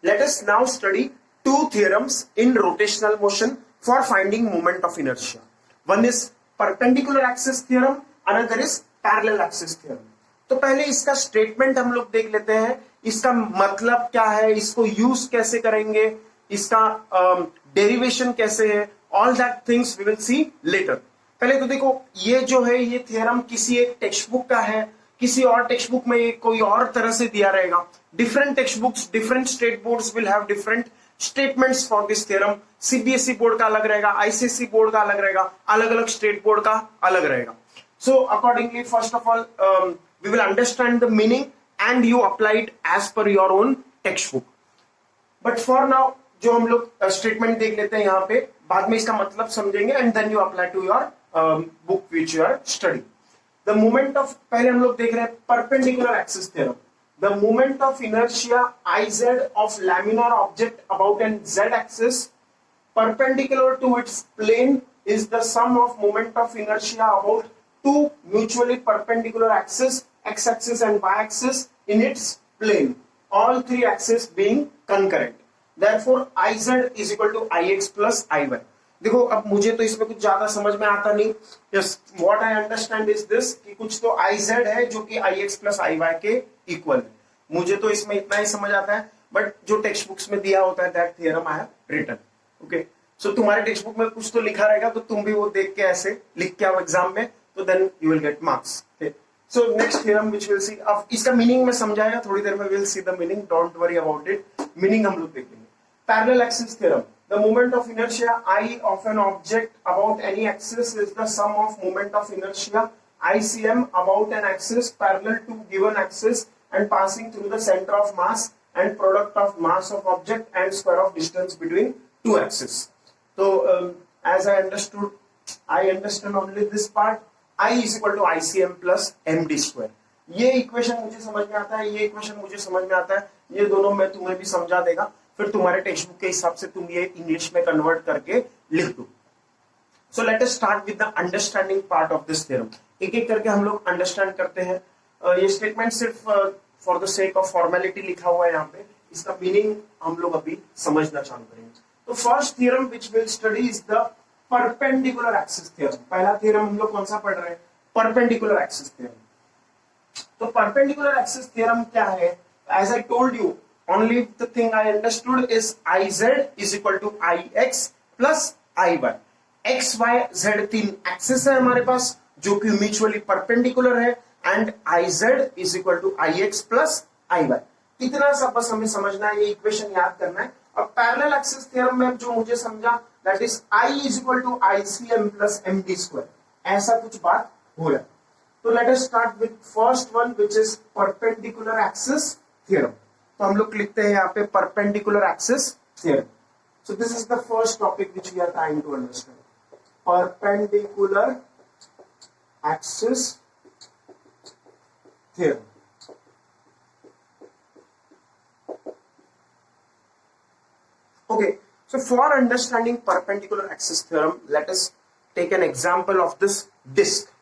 Let us now study two theorems in rotational motion for finding moment of inertia. One is perpendicular axis theorem, another is parallel axis theorem. तो पहले इसका statement हम लोग देख लेते हैं, इसका मतलब क्या है, इसको यूज कैसे करेंगे, इसका डेरिवेशन कैसे है, all that things we will see later. पहले तो देखो ये जो है ये थ्योरम किसी एक टेक्स्ट बुक का है, किसी और टेक्स्ट बुक में ये कोई और तरह से दिया रहेगा. Different text books, different state boards will have different statements for this theorem. CBSE board का अलग रहेगा, आईसीएसई बोर्ड का अलग रहेगा, अलग अलग स्टेट बोर्ड का अलग रहेगा. So accordingly first of all we will understand the meaning and you apply it as per your own textbook. But for now जो हम लोग स्टेटमेंट देख लेते हैं यहाँ पे, बाद में इसका मतलब समझेंगे and then you apply to your book which you are studying. The moment of, पहले हम लोग देख रहे हैं perpendicular axis theorem. The moment of inertia Iz of laminar object about an z axis perpendicular to its plane is the sum of moment of inertia about two mutually perpendicular axes, x-axis and y-axis in its plane, all three axes being concurrent. Therefore, Iz is equal to Ix plus Iy. देखो अब मुझे तो इसमें कुछ ज्यादा समझ में आता नहीं. Just what I understand is this कि कुछ तो Iz है जो कि Ix plus Iy के इक्वल है. मुझे तो इसमें इतना ही समझ आता है, बट जो टेक्स्ट बुक्स में दिया होता है that theorem I have written. Okay. So तुम्हारे टेक्स्ट बुक में कुछ तो लिखा रहेगा, तो तुम भी वो देख के ऐसे लिख के आओ एग्जाम में, तो then you will get marks. Okay. So next theorem which we'll see, अब इसका मीनिंग में समझाएगा थोड़ी देर में, we'll see the meaning, don't worry about it. Meaning हम लोग देखेंगे. Parallel axis theorem. The moment of inertia I of an object about any axis is the sum of moment of inertia ICM about an axis parallel to given axis and passing through the center of mass and product of mass of object and square of distance between two axes. So as I understand only this part. I is equal to ICM plus MD square. ये equation मुझे समझ में आता है, ये equation मुझे समझ में आता है, ये दोनों मैं तुम्हें भी समझा देगा, फिर तुम्हारे टेक्स्ट बुक के हिसाब से तुम ये इंग्लिश में कन्वर्ट करके लिख दो. So let us start with the understanding part of this theorem. एक एक करके हम लोग अंडरस्टैंड करते हैं. ये स्टेटमेंट सिर्फ for the sake of formality लिखा हुआ है यहाँ पे, इसका मीनिंग हम लोग अभी समझना चालू करेंगे. तो first theorem which will study is the perpendicular axis theorem. पहला थ्योरम हम लोग कौन सा पढ़ रहे हैं? Perpendicular axis theorem. तो परपेंडिकुलर एक्सिस थ्योरम क्या है? As I told you, only the thing I understood is Iz is equal to Ix plus Iy. X y z तीन एक्सिस है हमारे पास जो कि म्यूचुअली परपेंडिकुलर है, and Iz is equal to Ix plus Iy. इतना सब बस हमें समझना है, ये इक्वेशन याद करना है. और पैरेलल एक्सिस थ्योरम में जो मुझे समझा, that is I is equal to ICM plus MD square, ऐसा कुछ बात हो रहा है. तो let us start with first one which is perpendicular axis theorem. तो हम लोग लिखते हैं यहाँ पे perpendicular axis theorem. So this is the first topic which we are trying to understand. Perpendicular axis theorem. Okay, so for understanding perpendicular axis theorem, let us take an example of this disk.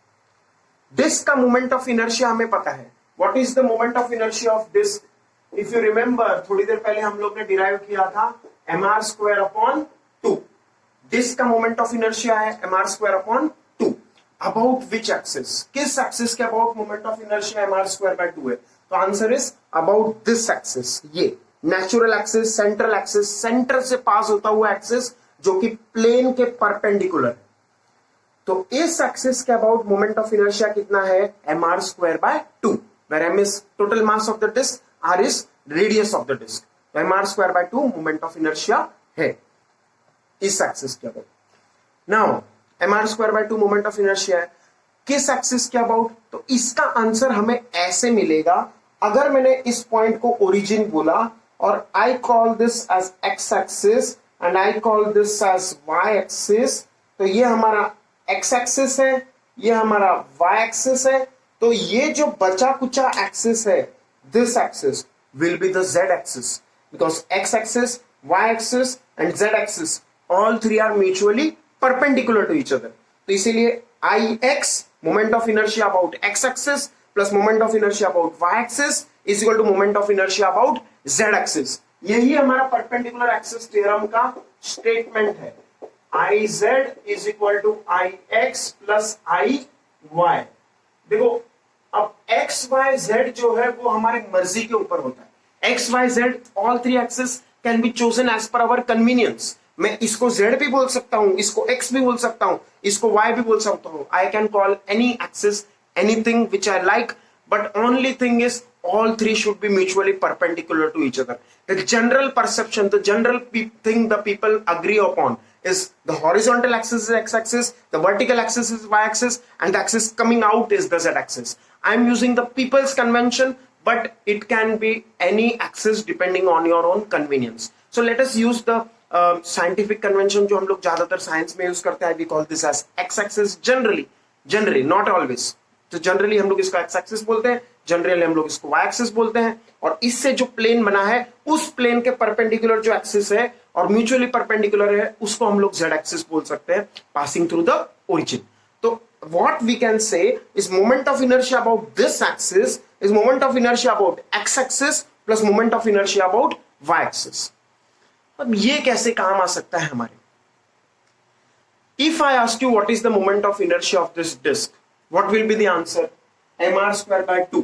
Disk का moment of inertia हमें पता है. What is the moment of inertia of disk? If you remember, थोड़ी देर पहले हम लोग ने derive किया था mr square upon 2. Disk का moment of inertia है mr square upon 2. About which axis? किस axis के about moment of inertia mr square by 2 है? तो answer is about this axis. ये natural axis, central axis, centre से पास होता हुआ एक्सिस जो कि प्लेन के परपेंडिकुलर. तो इस एक्सिस के अबाउट मोमेंट ऑफ इनर्शिया कितना है? mr square by 2, where m is total mass of the disc, r is radius of the disc. तो mr square by 2 moment of inertia है इस एक्सिस के about. Now mr square by 2 moment of inertia है किस axis के about? तो इसका answer हमें ऐसे मिलेगा, अगर मैंने इस पॉइंट को ओरिजिन बोला और I call this as x axis and I call this as y axis, तो ये हमारा x axis है, ये हमारा y axis है. तो ये जो बचा कुचा axis है, this axis will be the z axis because x axis, y axis and z axis all three are mutually perpendicular to each other. तो इसीलिए Ix moment of inertia about x axis plus moment of inertia about y axis is equal to moment of inertia about z axis. यही हमारा perpendicular axis theorem का statement है। I z is equal to I x plus I y. देखो अब x y Z जो है वो हमारी मर्जी के ऊपर होता है। X y z all three axis can be chosen as per our convenience. मैं इसको z भी बोल सकता हूं, इसको x भी बोल सकता हूं, इसको y भी बोल सकता हूं। I can call any axis anything which I like, but only thing is all three should be mutually perpendicular to each other. The general perception, the general thing the people agree upon is the horizontal axis is x-axis, the vertical axis is y-axis, and the axis coming out is the z-axis. I'm using the people's convention, but it can be any axis depending on your own convenience. So let us use the scientific convention जो हम लोग ज्यादातर science में use करते हैं. We call this as x-axis generally, not always. तो generally हम लोग इसको एक्स एक्सिस बोलते हैं, जनरली हम लोग इसको वाई एक्सिस बोलते हैं. और इससे जो प्लेन बना है उस प्लेन के परपेंडिकुलर जो एक्सिस है और म्यूचुअली परपेंडिकुलर है उसको हम लोग जेड एक्सिस बोल सकते हैं, पासिंग थ्रू द ओरिजिन. तो what we can say is moment of inertia about this axis is moment of inertia about x axis plus moment of inertia about y axis. अब ये कैसे काम आ सकता है हमारे? If I ask you what is the moment of inertia of this disc, what will be the answer? mr square by 2.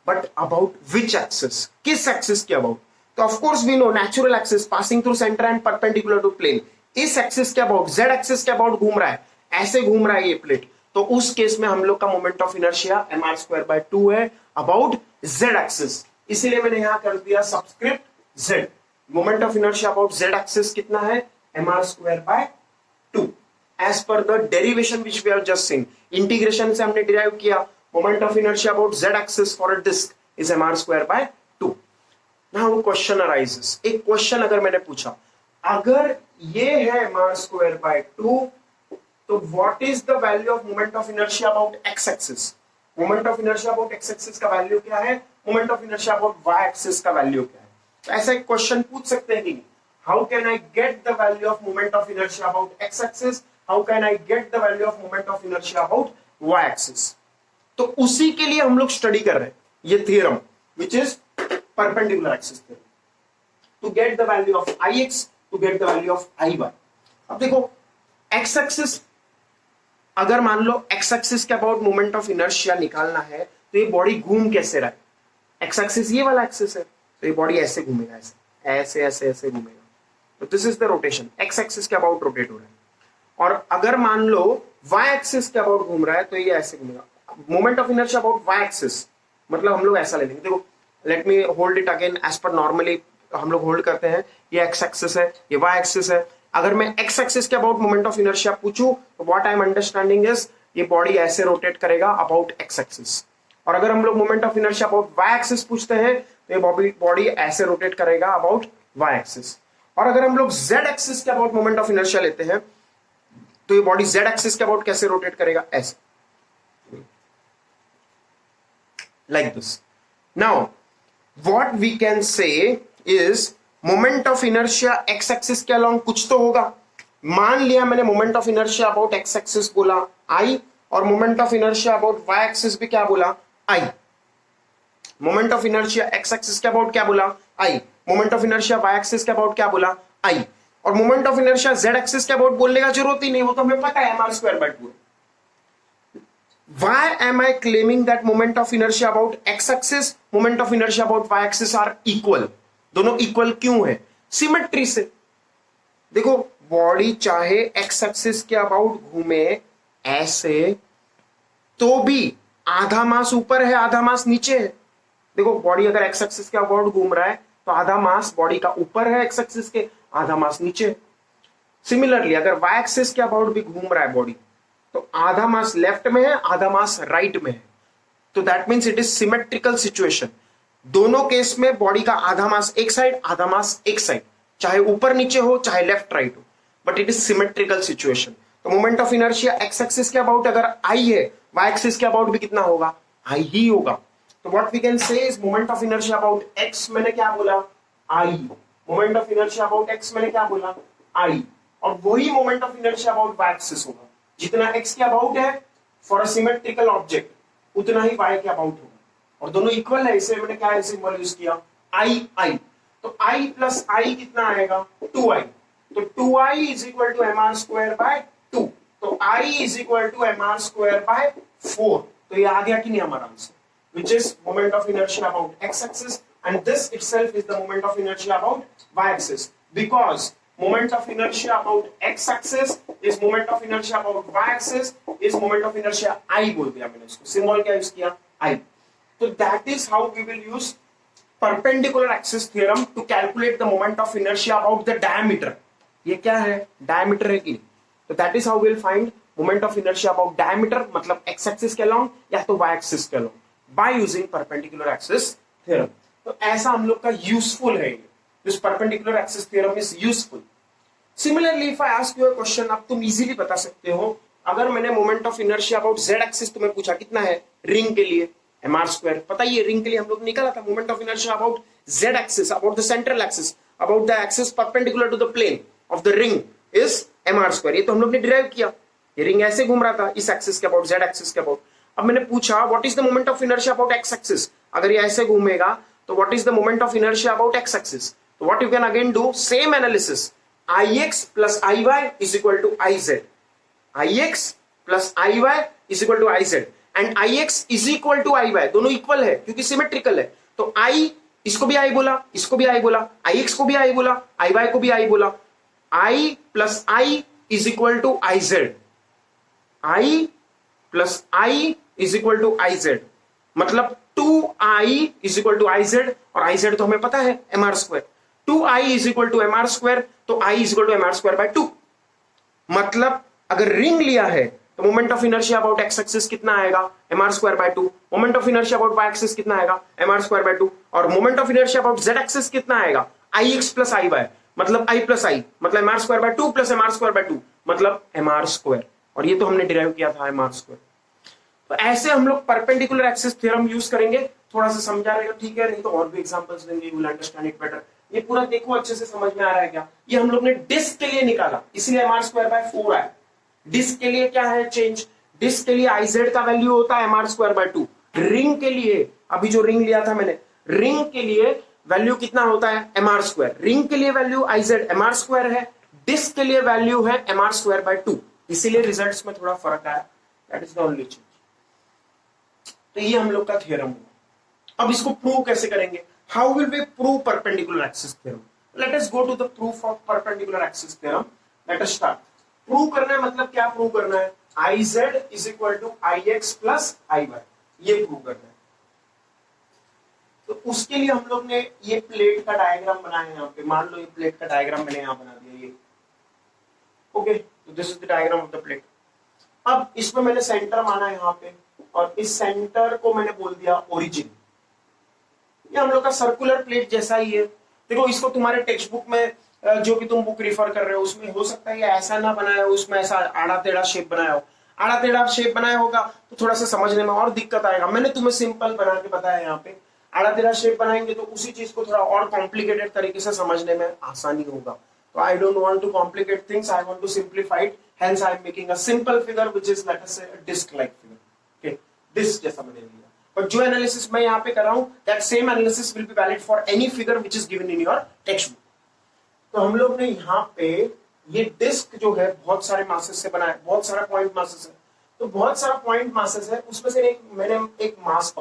But about which axis? किस axis के about? तो of course we know natural axis passing through center and perpendicular to plane. इस axis के about, z axis के about घूम रहा है, ऐसे घूम रहा है ये प्लेट. तो उस केस में हम लोग का moment of inertia mr square by 2 है अबाउट z axis. इसीलिए मैंने यहां कर दिया subscript z. Moment of inertia about z axis कितना है? mr square by 2. As per the derivation which we have just seen, integration से हमने डिराइव किया moment of inertia about z axis for a disc is mr square by 2. Now question arises. एक क्वेश्चन अगर मैंने पूछा, अगर ये है mr स्क्वायर बाय 2, तो what is the value of moment of inertia about x axis? Moment of inertia about x axis का वैल्यू क्या है? Moment of inertia about y axis का वैल्यू क्या है? तो ऐसा एक क्वेश्चन पूछ सकते हैं कि how can I get the value of moment of inertia about x axis? How can I get the value of moment of inertia about y-axis? तो उसी के लिए हम लोग स्टडी कर रहे हैं ये theorem which is perpendicular axis theorem to get the value of ix, to get the value of iy. अब देखो x axis, अगर मान लो x axis के अबाउट मोमेंट ऑफ इनर्शिया निकालना है तो ये बॉडी घूम कैसे रहा है? x axis ये वाला एक्सिस है, तो ये बॉडी ऐसे घूमेगा, ऐसे घूमेगा. तो this is the rotation. x axis के अबाउट रोटेट हो रहा है. और अगर मान लो y एक्सिस के अबाउट घूम रहा है तो ये ऐसे घूमेगा. Moment of inertia about y axis मतलब हम लोग ऐसा ले लेंगे. देखो let me hold it again as per normally हम लोग होल्ड करते हैं. ये x एक्सिस है, ये y एक्सिस है. अगर मैं x एक्सिस के अबाउट मोमेंट ऑफ इनर्शिया पूछूं तो what I am understanding is ये बॉडी ऐसे रोटेट करेगा अबाउट x एक्सिस. और अगर हम लोग moment of inertia about y axis पूछते हैं तो ये बॉडी ऐसे रोटेट करेगा अबाउट y एक्सिस. और अगर हम लोग z एक्सिस के अबाउट मोमेंट ऑफ इनर्शिया लेते हैं तो ये बॉडी z एक्सिस के अबाउट कैसे रोटेट करेगा? ऐसे, like this. Now what we can say is moment of inertia x axis के अलोंग कुछ तो होगा. मान लिया मैंने moment of inertia about x axis बोला i और moment of inertia about y axis भी क्या बोला? i. Moment of inertia x axis के अबाउट क्या बोला? i. Moment of inertia y axis के अबाउट क्या बोला? i. और moment of inertia z axis के अबाउट बोलने का जरूरत ही नहीं, वो तो हमें पता है mr square by 2. Why am I claiming that moment of inertia about x axis, moment of inertia about y axis are equal? दोनों इक्वल क्यों है? सिमेट्री से. देखो बॉडी चाहे x एक्सिस के अबाउट घूमे ऐसे तो भी आधा मास ऊपर है, आधा मास नीचे है. देखो बॉडी अगर x एक्सिस के अबाउट घूम रहा है तो आधा मास बॉडी का ऊपर है x एक्सिस के, आधा मास नीचे. सिमिलरली अगर y एक्सिस के अबाउट भी घूम रहा है बॉडी तो आधा मास लेफ्ट में है, आधा मास राइट में है. तो that means it is symmetrical situation. दोनों केस में बॉडी का आधा मास एक साइड, आधा मास एक साइड, चाहे ऊपर नीचे हो चाहे लेफ्ट राइट हो, but it is symmetrical situation. तो moment of inertia x axis के अबाउट अगर i है, y एक्सिस के अबाउट भी कितना होगा? i ही होगा. तो what we can say is moment of inertia about x मैंने क्या बोला? i. Moment of inertia about x मैंने क्या बोला? i. और वही moment of inertia about y axis होगा. जितना x के अबाउट है फॉर अ सिमेट्रिकल ऑब्जेक्ट उतना ही y के अबाउट होगा. और दोनों इक्वल है, इसलिए मैंने क्या सिंबल यूज किया? i. तो I प्लस आई कितना आएगा 2i, तो 2i is equal to m r square by 2, तो I is equal to m r square by 4, तो ये आ गया कि नहीं हमारा answer, which is moment of inertia about x-axis, and this itself is the moment of inertia about y-axis, because moment of inertia about x-axis is moment of inertia about y-axis is moment of inertia I बोल दिया मैंने इसको, symbol क्या use किया I, तो that is how we will use perpendicular axis theorem to calculate the moment of inertia about the diameter. ये क्या है, diameter है कि, तो that is how we will find moment of inertia about diameter, मतलब x-axis के along या तो y-axis के along by using perpendicular axis theorem. तो ऐसा हम लोग का यूजफुल है, this perpendicular axis theorem is useful. Similarly, if I ask you a question, अब तुम इजीली बता सकते हो, अगर मैंने moment of inertia about z axis तुम्हें पूछा कितना है रिंग के लिए mr स्क्वायर, पता ही है रिंग के लिए हम लोग निकाला था moment of inertia about z axis, about the central axis, about the axis perpendicular to the plane of the ring is mr square, ये तो हम लोग ने डिराइव किया, ये रिंग ऐसे घूम रहा था इस एक्सिस के अबाउट z एक्सिस के अबाउट. अब मैंने पूछा what is the moment of inertia about x axis, अगर ये ऐसे घूमेगा तो what is the moment of inertia about x axis, तो what you can again do same analysis, ix plus iy is equal to iz, ix plus iy is equal to iz, and ix is equal to iy, दोनों equal है क्योंकि symmetrical है, तो i इसको भी i बोला, इसको भी i बोला, ix को भी i बोला, iy को भी i बोला, i plus i is equal to iz, i plus i is equal to iz, मतलब 2i is equal to iz, और iz तो हमें पता है mr square, 2i is equal to mr square, तो i is equal to mr square by 2, मतलब अगर ring लिया है तो moment of inertia about x axis कितना आएगा mr square by 2, moment of inertia about y axis कितना आएगा mr स्क्वायर बाय 2, और moment of inertia about z axis कितना आएगा ix प्लस iy, मतलब i प्लस i, मतलब mr square by 2 plus mr square by 2, मतलब mr square, और ये तो हमने डिराइव किया था mr स्क्वायर. तो ऐसे हम लोग परपेंडिकुलर एक्सिस थ्योरम यूज करेंगे, थोड़ा सा समझा रहेगा ठीक है, नहीं तो और भी एग्जांपल्स देंगे, you will understand it better. ये पूरा देखो अच्छे से समझ में आ रहा है क्या, ये हम लोग ने डिस्क के लिए निकाला इसलिए mr स्क्वायर बाय 4 आया. डिस्क के लिए क्या है चेंज, डिस्क के लिए iz का वैल्यू होता है mr स्क्वायर बाय 2, रिंग के लिए अभी जो रिंग लिया था मैंने, रिंग के लिए वैल्यू कितना होता है mr स्क्वायर, रिंग के लिए वैल्यू iz mr स्क्वायर है, डिस्क के लिए वैल्यू है mr स्क्वायर बाय 2, इसीलिए रिजल्ट्स में थोड़ा फर्क आया, that is the only change. तो ये हम लोग का थ्योरम हुआ. अब इसको प्रूव कैसे करेंगे, how will we prove perpendicular axis theorem, let us go to the proof of perpendicular axis theorem. Let us start. Prove करना है मतलब क्या प्रूव करना है, iz is equal to ix plus iy, ये प्रूव करना है. तो उसके लिए हम लोग ने ये प्लेट का डायग्राम बनाया है यहाँ पे, मान लो ये प्लेट का डायग्राम मैंने यहाँ बना दिया ये, ओके, तो this is the diagram of the plate. अब इसमें मैंने सेंटर माना है यहाँ पे, और इस सेंटर को मैंने बोल दिया ओरिजिन. ये हम लोग का सर्कुलर प्लेट जैसा ही है. देखो इसको तुम्हारे टेक्स्ट बुक में जो भी तुम बुक रिफर कर रहे हो उसमें हो सकता है ये ऐसा ना बनाया हो, उसमें ऐसा आड़ा टेढ़ा शेप बनाया हो. आड़ा टेढ़ा शेप बनाया होगा तो थोड़ा सा समझने में और दिक्कत आएगा. मैंने तुम्हें सिंपल बना के बताया यहाँ पे. आड़ा टेढ़ा शेप बनाएंगे तो उसी चीज को थोड़ा और कॉम्प्लिकेटेड तरीके से समझने में आसानी होगा. तो I don't want to complicate things, I want to simplify it, hence I am making a simple figure which is let us say a disc like figure. Okay, disc जैसा बने लिया. पर जो एनालिसिस मैं यहाँ पे कर रहा हूँ that same analysis will be valid for any figure which is given in your text book. तो हम लोग ने यहाँ पे ये डिस्क जो है बहुत सारे मासेस से बना है, बहुत सारा पॉइंट मासेस है. तो बहुत सारा पॉइंट मासेस है, उसमें से मैंने एक मास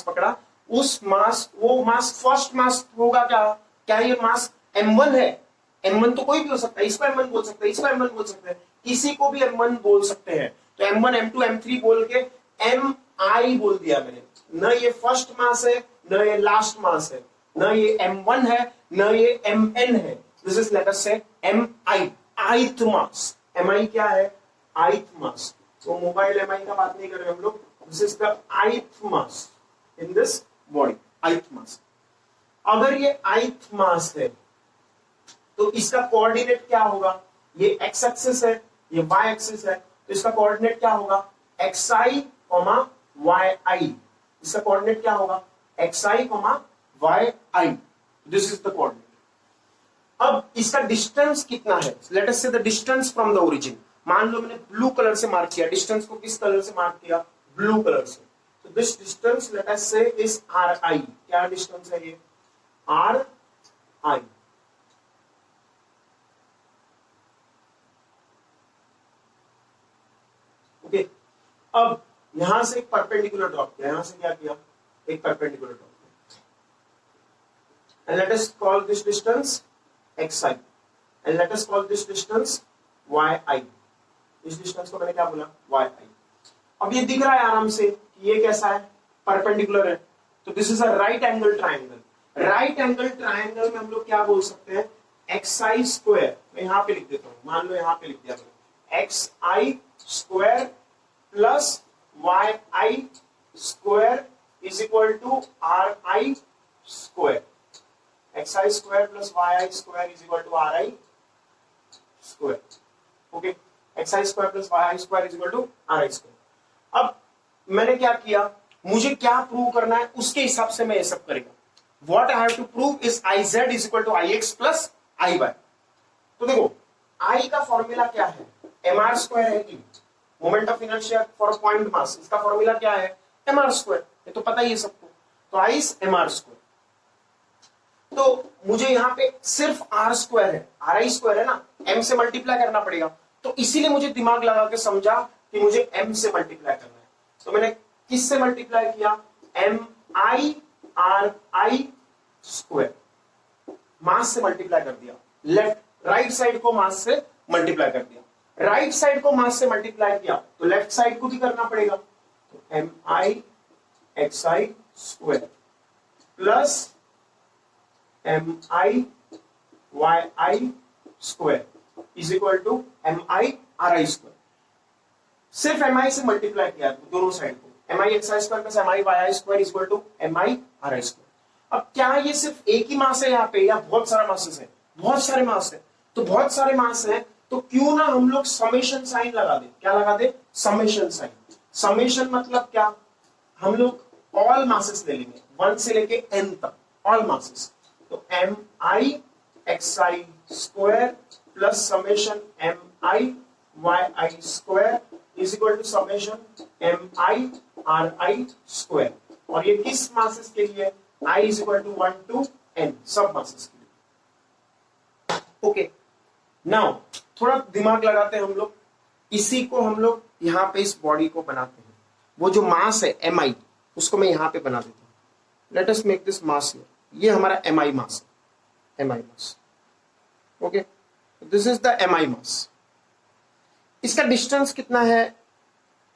पकड़ा. उस मास, वो मास फर्स्ट मास होगा क्या ये मास m1 है. m1 तो कोई भी हो सकता है, इसको m1 बोल सकते हैं, इसको m1 बोल सकते हैं, किसी को भी m1 बोल सकते हैं. तो m1 m2 m3 बोल के mi बोल दिया मैंने. न ये फर्स्ट मास है, न ये लास्ट मास है, न ये m1 है, न ये mn है. दिस इज लेट अस से mi, ith मास. mi क्या है, ith मास. तो मोबाइल mi का बात नहीं कर रहे हम लोग. This is the ith mass in this body, ith मास. अगर ये ith मास है तो इसका कोऑर्डिनेट क्या होगा, ये x एक्सिस है, ये y एक्सिस है, तो इसका कोऑर्डिनेट क्या होगा xi, yi. इसका कोऑर्डिनेट क्या होगा xi, yi. This is the coordinate. अब इसका डिस्टेंस कितना है, लेट अस से the distance from the origin. मान लो मैंने ब्लू कलर से मार्क किया, डिस्टेंस को किस कलर से मार्क किया, ब्लू कलर से. तो दिस डिस्टेंस लेट अस से इज ri. क्या डिस्टेंस है ये, r आई। ओके, अब यहां से एक परपेंडिकुलर ड्रॉप किया, यहां से क्या किया, एक परपेंडिकुलर ड्रॉप किया, and let us call this distance X I and let us call this distance Y I. इस डिस्टेंस को मैंने क्या बोला, वाई आई। अब ये दिख रहा है आराम से कि ये कैसा है, परपेंडिकुलर है, तो this is a right angle triangle. Right angle triangle में हम लोग क्या बोल सकते हैं, एक्स आई स्क्वायर, मैं यहां पे लिख देता हूं, मान लो यहां पे लिख दिया मैंने, x i square plus y i square is equal to r I square. X i square plus y i square is equal to r I square. Okay, x i square plus y i square is equal to r I square. अब मैंने क्या किया, मुझे क्या prove करना है उसके हिसाब से मैं ये सब करेगा। What I have to prove is I z is equal to I x plus I y. तो देखो आई का फॉर्मूला क्या है, एम आर स्क्वायर है कि moment of inertia for point mass, इसका फॉर्मूला क्या है, एम आर स्क्वायर, ये तो पता ही है सबको। तो I is M r square. तो मुझे यहाँ पे सिर्फ आर स्क्वायर है, आर आई स्क्वायर है ना, एम से मल्टीप्लाई करना पड़ेगा, तो इसीलिए मुझे दिमाग लगा के समझा कि मुझे एम से मल्टीप्लाई करना है। तो मैंने किस से मल्टीप्लाई किया, M I R I square, mass से मल्टीप्लाई कर दिया, लेफ्ट राइट साइड को मास से मल्टीप्लाई कर दिया, राइट साइड को मास से मल्टीप्लाई किया तो लेफ्ट साइड को भी करना पड़ेगा। तो m i x i square plus m i y i square is equal to m I R I square. सिर्फ एम आई से मल्टीप्लाई किया दोनों साइड को, m i x i square plus m i y i square is equal to m I R I square. अब क्या ये सिर्फ एक ही मास है यहाँ पे या बहुत सारा मासेस है, बहुत सारे मास है। तो बहुत सारे मास है तो क्यों ना हम लोग समेशन साइन लगा दे, क्या लगा दे, समेशन साइन। समेशन मतलब क्या, हम लोग ऑल मासेस ले लेंगे 1 से लेके n तक, ऑल मासेस। तो m i x i square plus summation m i y i square is equal to summation m I R I square. और ये किस मासेस के लिए, i is equal to 1 to n, सब masses के लिए। Okay, now थोड़ा दिमाग लगाते हैं हम लोग, इसी को हम लोग यहां पे इस बॉडी को बनाते हैं। वो जो मास है एम आई, उसको मैं यहां पे बना देता हूं। Let us make this mass here, ये हमारा एम आई मास है, M I mass. Okay, this is the M I mass. इसका डिस्टेंस कितना है,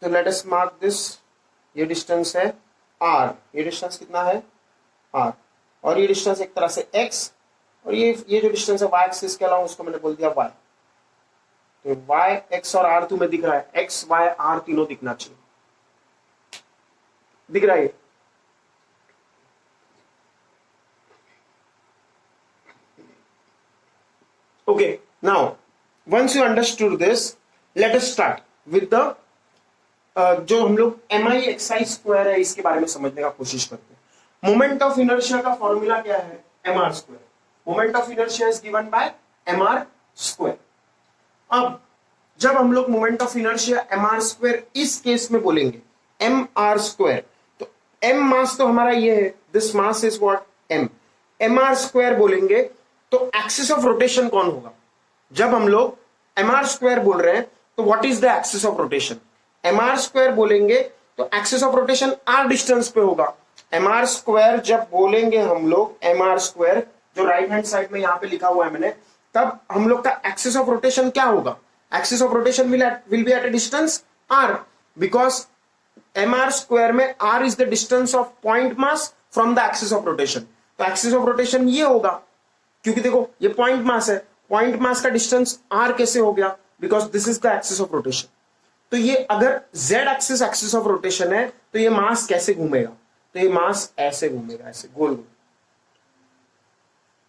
तो लेट अस मार्क दिस, ये डिस्टेंस है r, ये डिस्टेंस कितना है r, और ये डिस्टेंस एक तरह से x, और ये जो डिस्टेंस है y एक्सिस के अलावा उसको मैंने बोल दिया y। तो y x और r तुम्हें दिख रहा है, x y r तीनों दिखना चाहिए, दिख रहा है। Okay, now once you understood this, let us start with the जो हम लोग m i x i square है इसके बारे में समझने का कोशिश करते हैं। मोमेंट ऑफ इनर्शिया का फॉर्मूला क्या है, m r square. Moment of inertia is given by m r square. अब जब हम लोग moment of inertia m r square इस केस में बोलेंगे एम आर स्क्वायर, तो एम मास तो हमारा ये है, this mass is what m, m r square बोलेंगे तो एक्सिस ऑफ रोटेशन कौन होगा। जब हम लोग एम आर स्क्वायर बोल रहे हैं तो what is the axis of rotation, m r square बोलेंगे तो axis of rotation r distance पे होगा। एम आर स्क्वायर जब बोलेंगे हम लोग, एम आर स्क्वायर जो राइट हैंड साइड में यहां पे लिखा हुआ है मैंने, तब हम लोग का एक्सिस ऑफ रोटेशन क्या होगा, axis of rotation will be at a distance r, because m r square में r is the distance of point mass from the axis of rotation. तो एक्सिस ऑफ रोटेशन ये होगा, क्योंकि देखो ये point mass है, पॉइंट मास का distance r कैसे हो गया, because this is the axis of rotation. तो ये अगर z axis axis of rotation है तो ये मास कैसे घूमेगा, तो ये मास ऐसे घूमेगा, ऐसे गोल गोल,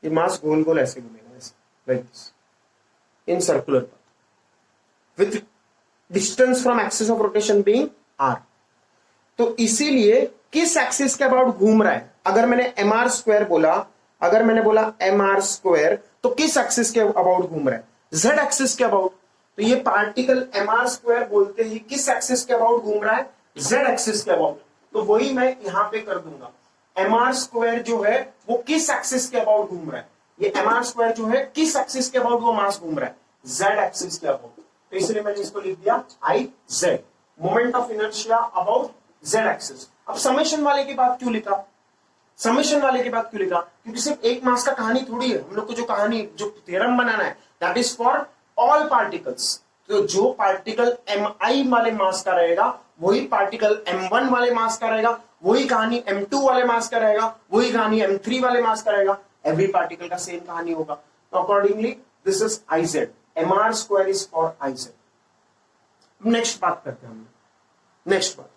ये मास गोल गोल ऐसे घूमेगा, ऐसे like this in circular path with distance from axis of rotation being r। तो इसीलिए किस एक्सिस के अबाउट घूम रहा है, अगर मैंने एम आर स्क्वायर बोला, अगर मैंने बोला एम आर स्क्वायर तो किस एक्सिस के अबाउट घूम रहा है, z एक्सिस के अबाउट। तो ये पार्टिकल एम आर स्क्वायर बोलते ही किस एक्सिस के अबाउट घूम रहा है, z एक्सिस के अबाउट। तो वही मैं यहां पे कर दूंगा, एम आर स्क्वायर जो है वो किस एक्सिस के अबाउट घूम रहा है, ये mr स्क्वायर जो है किस एक्सिस के अबाउट वो मास घूम रहा है, z एक्सिस के अबाउट, तो इसलिए मैंने इसको लिख दिया iz, moment of inertia about z axis. अब समेशन वाले की बात क्यों लिखा, समेशन वाले की बात क्यों लिखा, क्योंकि सिर्फ एक मास का कहानी थोड़ी है, हम लोग को जो कहानी जो थ्योरम बनाना है that is for all particles. तो जो पार्टिकल mi वाले मास का रहेगा वही पार्टिकल m1 वाले मास का रहेगा, वही कहानी m2 वाले मास का रहेगा, वही कहानी m3 वाले मास का रहेगा, एवरी पार्टिकल का सेम कहानी होगा। तो accordingly this is iz, mr square is for iz। Next बात करते हैं हम, नेक्स्ट बात,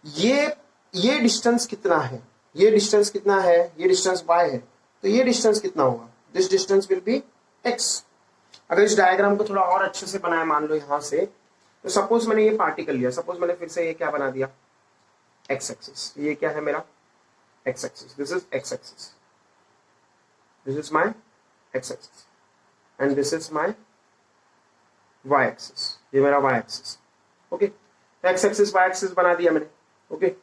ये डिस्टेंस कितना है, ये डिस्टेंस कितना है, ये डिस्टेंस y है, तो ये डिस्टेंस कितना होगा, this distance will be x। अगर इस डायग्राम को थोड़ा और अच्छे से बनाया, मान लो यहां से, तो सपोज मैंने ये पार्टिकल लिया, सपोज मैंने फिर से ये क्या बना दिया x एक्सिस, ये क्या है मेरा x axis, this is x axis, this is my x axis and this is my y axis, ये मेरा y axis. Okay, x axis y axis बना दिया मैंने। ओके,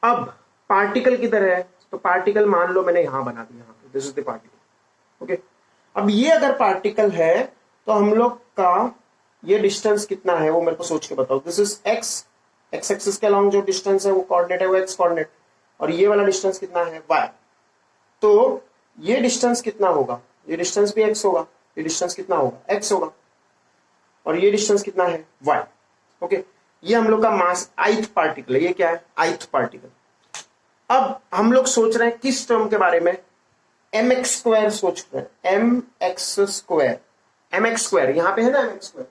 अब पार्टिकल किधर है, तो पार्टिकल मान लो मैंने यहां बना दिया, this is the particle. Okay, अब ये अगर पार्टिकल है तो हम लोग का ये डिस्टेंस कितना है वो मेरे को सोच के बताओ। This is x, x axis के अलोंग जो डिस्टेंस है वो कोऑर्डिनेट है वो x कोऑर्डिनेट, और ये वाला डिस्टेंस कितना है y। तो ये डिस्टेंस कितना होगा, ये डिस्टेंस भी x होगा, ये डिस्टेंस कितना होगा x होगा, और ये डिस्टेंस कितना है y। ओके, ये हम लोग का मास ith पार्टिकल है, ये क्या है ith पार्टिकल। अब हम लोग सोच रहे हैं किस टर्म के बारे में, mx स्क्वायर सोच रहे हैं, mx स्क्वायर, mx स्क्वायर यहां पे है ना, mx स्क्वायर,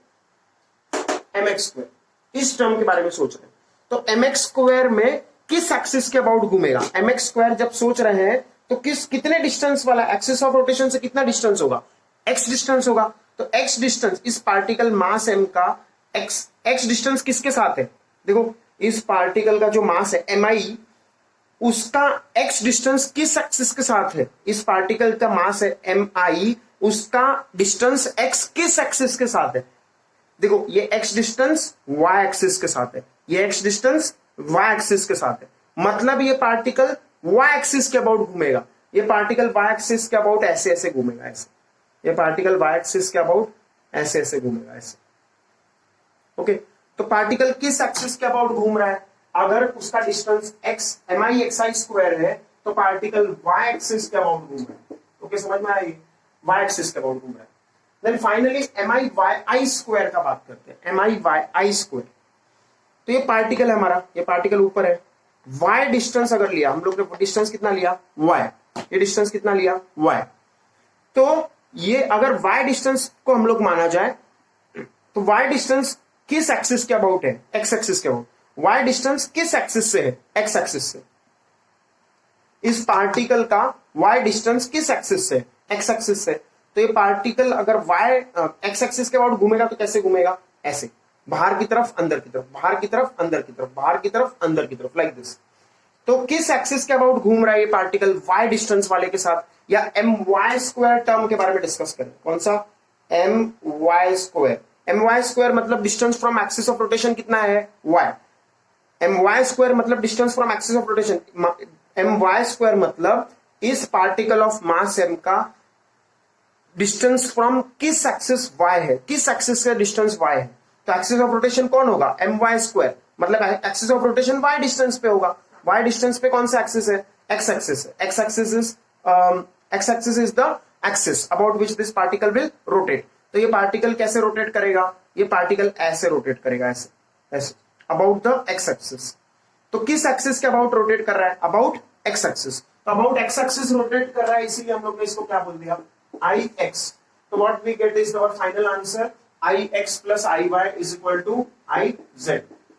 mx स्क्वायर इस टर्म के बारे में सोच रहे हैं। तो mx स्क्वायर में किस एक्सिस के अबाउट घूमेगा, mx स्क्वायर जब सोच रहे हैं तो कितने डिस्टेंस वाला, एक्सिस ऑफ रोटेशन से कितना डिस्टेंस होगा, x डिस्टेंस होगा। तो x डिस्टेंस इस पार्टिकल मास m का x डिस्टेंस किसके साथ है, देखो इस पार्टिकल का जो मास है mi, उसका x डिस्टेंस किस एक्सिस के साथ है, इस पार्टिकल का मास है mi, उसका डिस्टेंस x किस एक्सिस के साथ है, देखो ये x डिस्टेंस y एक्सिस के साथ है, ये x डिस्टेंस y एक्सिस के साथ है, मतलब ये पार्टिकल y एक्सिस के अबाउट घूमेगा, ये पार्टिकल y एक्सिस के अबाउट ऐसे ऐसे घूमेगा, ऐसे, ये पार्टिकल y एक्सिस के अबाउट ऐसे ऐसे घूमेगा, ऐसे। ओके, तो पार्टिकल किस एक्सिस के अबाउट घूम रहा है, अगर उसका distance x mi xi square है तो पार्टिकल y एक्सिस के अबाउट घूम रहा है। ओके, समझ में आई, y एक्सिस के अबाउट घूम रहा है। Then finally mi yi square का बात करते हैं, mi yi स्क्वायर, तो ये पार्टिकल है हमारा, ये पार्टिकल ऊपर है, y डिस्टेंस अगर लिया हम लोग ने, डिस्टेंस कितना लिया y, ये डिस्टेंस कितना लिया y, तो ये अगर y डिस्टेंस को हम लोग माना जाए तो y डिस्टेंस किस एक्सिस के अबाउट है, x एक्सिस के अबाउट, y डिस्टेंस किस एक्सिस से है, x एक्सिस से, इस पार्टिकल का y डिस्टेंस किस एक्सिस से, x एक्सिस से। तो ये पार्टिकल अगर y x एक्सिस के अबाउट घूमेगा तो कैसे घूमेगा, ऐसे, बाहर की तरफ अंदर की तरफ, बाहर की तरफ अंदर की तरफ, बाहर की तरफ अंदर की तरफ, लाइक दिस। तो किस एक्सिस के अबाउट घूम रहा है ये पार्टिकल, y डिस्टेंस वाले के साथ, या my स्क्वायर टर्म के बारे में डिस्कस करें, कौन सा my स्क्वायर, my स्क्वायर मतलब distance from axis of rotation कितना है y, my स्क्वायर मतलब distance from axis of rotation, my square मतलब इस पार्टिकल ऑफ मास m का डिस्टेंस फ्रॉम किस एक्सिस y है, किस एक्सिस का डिस्टेंस y है, तो एक्सिस ऑफ रोटेशन कौन होगा my स्क्वायर, मतलब axis of rotation y distance पे होगा, y डिस्टेंस पे कौन सा एक्सिस है, x एक्सिस है, x axis is the axis about which this particle will rotate. तो ये पार्टिकल कैसे रोटेट करेगा, ये पार्टिकल ऐसे रोटेट करेगा, ऐसे ऐसे, अबाउट द x एक्सिस। तो किस एक्सिस के अबाउट रोटेट कर रहा है, अबाउट x एक्सिस, तो अबाउट x एक्सिस रोटेट कर रहा है, इसीलिए हम लोग ने इसको क्या बोल दिया ix। तो what we get is our final answer, ix plus iy is equal to iz,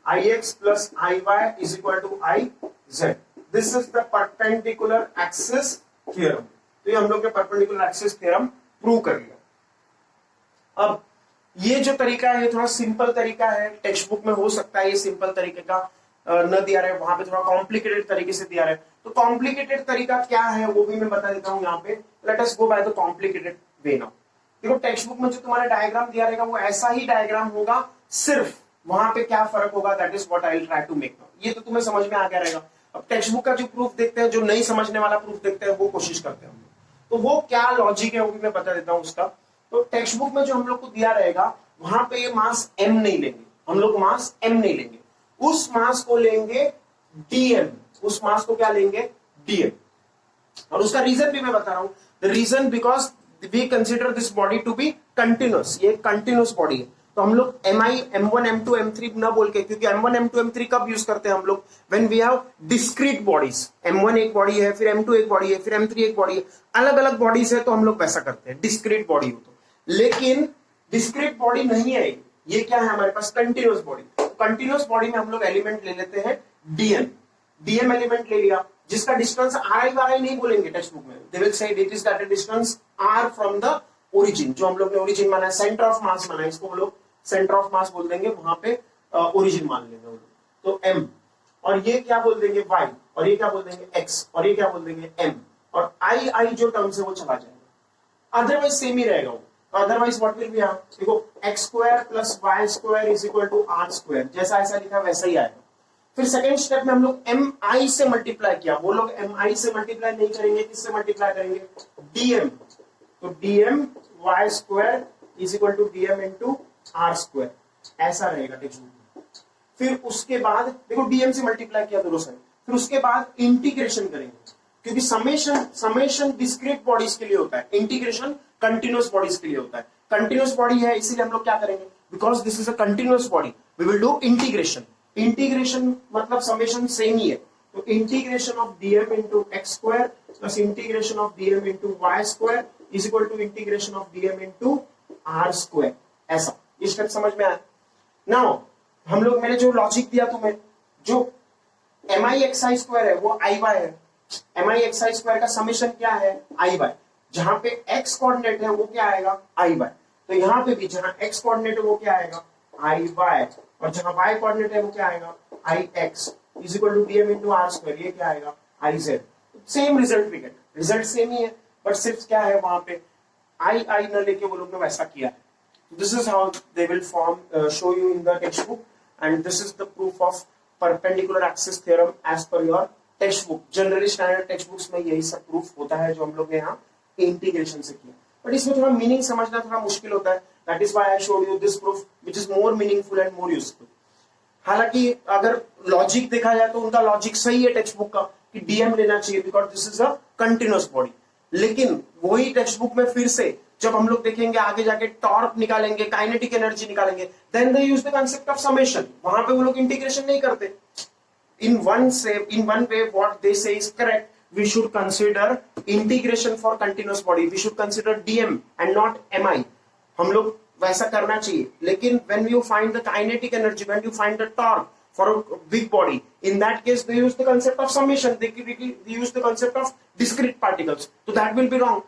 ix plus iy is equal to iz। This is the perpendicular axis theorem. तो ये हम लोग के परपेंडिकुलर एक्सिस थ्योरम प्रूव कर लिया। अब ये जो तरीका है ये थोड़ा सिंपल तरीका है, टेक्स्ट बुक में हो सकता है ये सिंपल तरीके का न दिया रहे, वहां पे थोड़ा कॉम्प्लिकेटेड तरीके से दिया रहे। तो कॉम्प्लिकेटेड तरीका क्या है वो भी मैं बता देता हूँ यहाँ पे। Late us go by the complicated way now. देखो टेक्स्ट बुक में जो तुम्हारा डायग्राम दिया रहेगा वो ऐसा ही डायग्राम होगा, सिर्फ वहां पे क्या फर्क होगा that is what I will try to make now. ये तो तुम्हें समझ में आ गया रहेगा। अब टेक्स्ट बुक का जो प्रूफ देखते हैं, जो नहीं समझने वाला प्रूफ देखते हैं वो कोशिश करते हैं हम। तो वो क्या लॉजिक है वो भी मैं बता देता हूं उसका। तो टेक्स्ट बुक में जो हम लोग को दिया रहेगा वहां पे ये मास एम नहीं लेंगे, हम लोग मास एम नहीं लेंगे, उस मास को लेंगे डीएम, उस मास को क्या लेंगे, डीएम। और उसका रीजन भी मैं बता रहा हूं, the reason because we consider this body to be continuous, ये कंटिन्यूस बॉडी है। तो हम लोग m i m one m two m three न बोल के, क्योंकि m one m two m three कब यूज करते हैं हम लोग, when we have discrete bodies, m one एक बॉडी है, फिर एम टू एक बॉडी है, फिर एम थ्री एक बॉडी है, अलग अलग बॉडीज है, तो हम लोग वैसा करते हैं डिस्क्रीट बॉडी हो तो। लेकिन डिस्क्रीट बॉडी नहीं है ये क्या है हमारे पास, कंटिन्यूस बॉडी। कंटिन्यूस बॉडी में हम लोग एलिमेंट ले लेते हैं डीएम, डीएम एलिमेंट ले लिया, जिसका डिस्टेंस आर आई बार आई नहीं बोलेंगे टेक्स्ट बुक में, they will say it is that distance r from the origin, जो हम लोग ने ओरिजिन माना है, सेंटर ऑफ मास माना है, इसको हम लोग सेंटर ऑफ मास बोल देंगे, वहां पे ओरिजिन मान लेंगे हम लोग। तो एम, और ये क्या बोल देंगे वाई, और ये क्या बोल देंगे एक्स, और ये क्या बोल देंगे एम, और आई आई जो टर्म्स है वो चला जाएगा, अदरवाइज सेम ही रहेगा वो। अदरवाइज व्हाट विल बी, देखो x square plus y square is equal to r square, जैसा ऐसा लिखा वैसा ही आएगा। फिर सेकेंड स्टेप में हम लोग एम आई से मल्टीप्लाई किया, वो लोग एम आई से मल्टीप्लाई नहीं करेंगे, किससे मल्टीप्लाई करेंगे, डीएम, तो dm y square is equal to DM into are square, ऐसा रहेगा टेक्स्ट बुक में। फिर उसके बाद देखो डीएम से मल्टीप्लाई किया दोनों साइड, फिर उसके बाद इंटीग्रेशन करेंगे, क्योंकि समेशन डिस्क्रीट बॉडीज के लिए होता है, इंटीग्रेशन कंटिन्यूअस बॉडीज के लिए होता है। कंटिन्यूअस बॉडी है इसीलिए हम लोग क्या करेंगे, because this is a continuous body, we will do integration. Integration मतलब समेशन सेम ही है, तो integration of dm into x square plus integration of dm into y square is equal to integration of dm into are square, ऐसा। ये step समझ में आया। Now हम लोग, मैंने जो लॉजिक दिया तुम्हें, जो M i x i square है वो आई वाई है, M i x i square का समेशन क्या है, आई वाई, जहां पे एक्स कोऑर्डिनेट है वो क्या आएगा, आई वाई, तो यहां पे भी जहां एक्स कोऑर्डिनेट है वो क्या आएगा, आई वाई, और जहां वाई कोऑर्डिनेट है वो क्या आएगा, I X is equal to DM into are square, ये क्या आएगा, I Z. Same result we get, result same ही है, बट सिर्फ क्या है वहां पे आई आई न लेके वो लोग ने वैसा किया है। This is how they will show you in the textbook, and this is the proof of perpendicular axis theorem as per your textbook. Generally standard textbooks में यही सब proof होता है जो हम लोग ने यहाँ इंटीग्रेशन से किया, बट इसमें थोड़ा मीनिंग समझना थोड़ा मुश्किल होता है, that is why I showed you this proof which is more meaningful and more useful. हालांकि अगर लॉजिक देखा जाए तो उनका लॉजिक सही है टेक्स्ट बुक का कि डीएम लेना चाहिए because this is a continuous body, लेकिन वही टेक्स्ट बुक में फिर से जब हम लोग देखेंगे आगे जाके टॉर्क निकालेंगे, काइनेटिक एनर्जी निकालेंगे, then they use the concept of summation, वहां पे वो लोग इंटीग्रेशन नहीं करते। in one way what they say is correct, we should consider integration for continuous body, we should consider dm and not mi, हम लोग वैसा करना चाहिए। लेकिन when you find the kinetic energy, when you find the torque for a big body, in that case they use the concept of summation, they use the concept of discrete particles, so that will be wrong।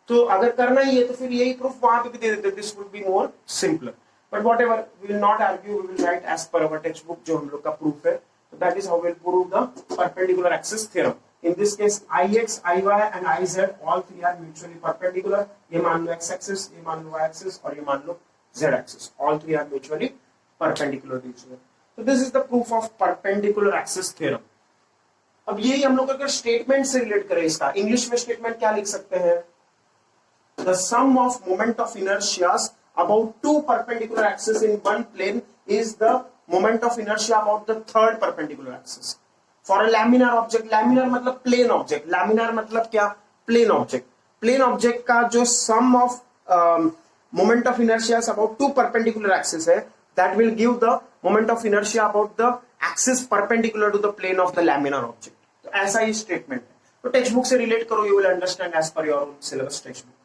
तो अगर करना ही है तो फिर यही proof वहां पे भी दे देते, this would be more simpler, but whatever, we will not argue, we will write as per our textbook जो हम लोग का प्रूफ है। So that is how we'll prove the perpendicular axis theorem. In this case, Ix, Iy and Iz all three are mutually perpendicular. ये मान लो x axis, ये मान लो y axis और ये मान लो z axis. All three are mutually perpendicular to each other. So this is the proof of perpendicular axis theorem. अब यही हम लोग अगर स्टेटमेंट से रिलेट करें इसका, इंग्लिश में स्टेटमेंट क्या लिख सकते हैं, the sum of moment of inertias about two perpendicular axes in one plane is the moment of inertia about the third perpendicular axis. For a laminar object, laminar मतलब plane object, laminar मतलब क्या, plane object, plane object का जो sum of moment of inertia about two perpendicular axes है, that will give the moment of inertia about the axis perpendicular to the plane of the laminar object. तो ऐसा ही statement है, तो text book से relate करो, you will understand as per your own syllabus textbook.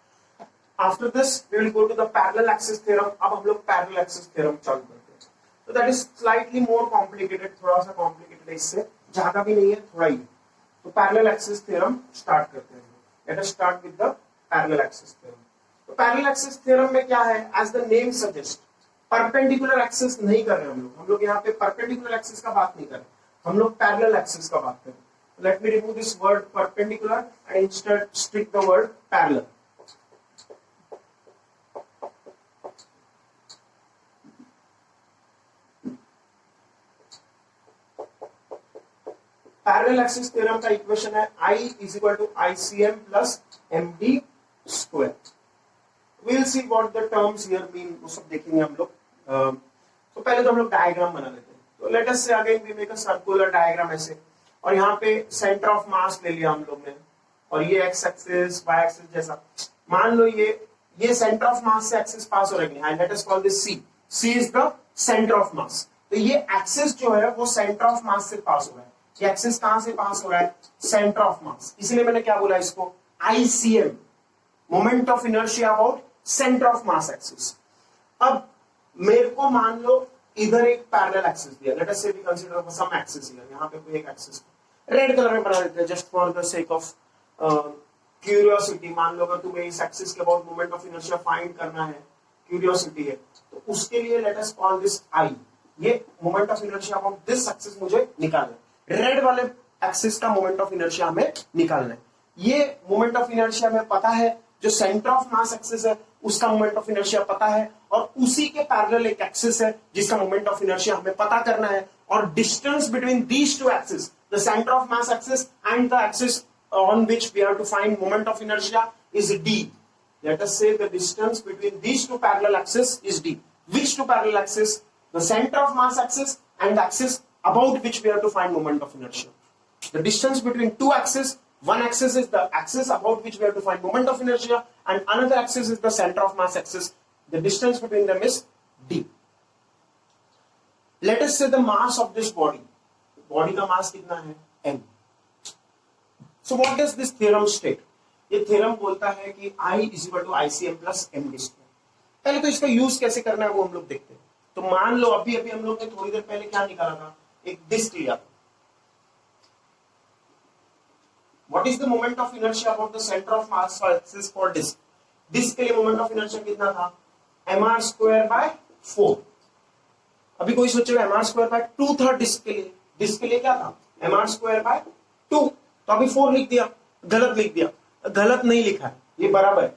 After this we will go to the parallel axis theorem. अब हम लोग parallel axis theorem चालू करते हैं, तो that is slightly more complicated, थोड़ा सा complicated है, इससे ज्यादा भी नहीं है, थोड़ा ही। तो parallel axis theorem start करते हैं। Let us start with the parallel axis theorem. तो parallel axis theorem में क्या है, as the name suggests, perpendicular axis नहीं कर रहे हम लोग यहाँ पे perpendicular axis का बात नहीं कर रहे, हम लोग parallel axis का बात कर रहे हैं। Let me remove this word perpendicular and instead stick the word parallel. Parallel axis theorem का इक्वेशन है I is equal to ICM plus MD square. We'll see what the terms here mean, वो सब देखेंगे हम लोग। तो पहले तो हम लोग डायग्राम बना लेते हैं। तो let us say again we make a circular diagram ऐसे, और यहाँ पे सेंटर ऑफ मास ले लिया हम लोग ने, और ये एक्स एक्सिस वाई एक्सिस जैसा। मान लो ये सेंटर ऑफ मास से एक्सिस पास हो रही है, late us call this C। C is the centre of मास। तो ये एक्सिस जो है वो सेंटर ऑफ मास से पास हो रहा है। ये एक्सिस कहां से पास हो रहा है? Centre of mass. इसलिए मैंने क्या बोला इसको? ICM, moment of inertia about centre of mass axis. अब मेरे को मान लो इधर एक पैरेलल एक्सिस दिया, let us say we consider some axis here, यहां पे कोई एक एक्सिस रेड कलर में बना देते हैं just for the sake of curiosity. मान लो अगर तुम्हें इस एक्सिस के about moment of inertia find करना है, क्यूरियोसिटी है, तो उसके लिए late us call this I। ये moment of inertia about this axis मुझे निकालना है। रेड वाले एक्सिस का मोमेंट ऑफ इनर्शिया हमें निकालना है। ये मोमेंट ऑफ इनर्शिया में पता है, जो सेंटर ऑफ मास एक्सिस है उसका मोमेंट ऑफ इनर्शिया पता है, और उसी के पैरेलल एक एक्सिस है जिसका मोमेंट ऑफ इनर्शिया हमें पता करना है। और distance between these two axis, the centre of mass axis and the axis on which we have to find moment of inertia is D. Let us say the distance between these two parallel axes is D. Which two parallel axes? The center of mass axis and the axis about which we have to find moment of inertia. The distance between two axes, one axis is the axis about which we have to find moment of inertia, and another axis is the center of mass axis. The distance between them is D. Let us say the mass of this body. Body का mass कितना है? M. So what does this theorem state? ये theorem बोलता है कि I is equal to ICM plus MD square। पहले तो इसका यूज कैसे करना है वो हम लोग देखते हैं। तो मान लो अभी हम लोग ने थोड़ी देर पहले क्या निकाला था? एक डिस्क लिया था। What is the moment of inertia about the center of mass axis for disk? Disc के लिए मोमेंट ऑफ इनर्शिया कितना था? mr square by 4। अभी कोई सोचेगा mr square by 2 था डिस्क के लिए। डिस्क के लिए क्या था? mr square by 2। तो अभी 4 लिख दिया, गलत लिख दिया। गलत नहीं लिखा है, ये बराबर है,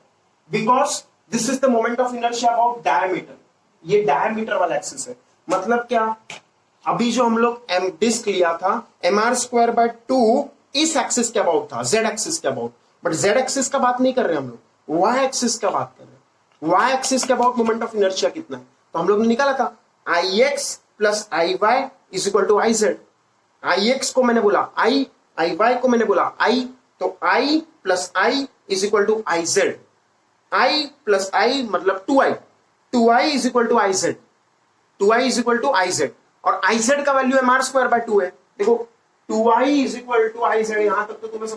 because this is the moment of inertia about diameter. ये डायमीटर वाला एक्सिस है। मतलब क्या? अभी जो हम लोग एम डिस्क लिया था mr स्क्वायर बाय 2 इस एक्सिस के अबाउट था, z एक्सिस के अबाउट। बट z एक्सिस का बात नहीं कर रहे हम लोग, y एक्सिस का बात कर रहे हैं। y एक्सिस के अबाउट मोमेंट ऑफ इनर्शिया कितना है? तो हम लोग ने निकाला था Ix plus Iy is equal to Iz। Ix को मैंने बोला I, Iy को मैंने बोला I, तो I plus I is equal to IZ। I plus I मतलब 2I, 2I is equal to IZ, 2I is equal to IZ। और IZ का वैल्यू mr स्क्वायर बाय 2 है। देखो 2I is equal to IZ, यहां तक तो तुम्हें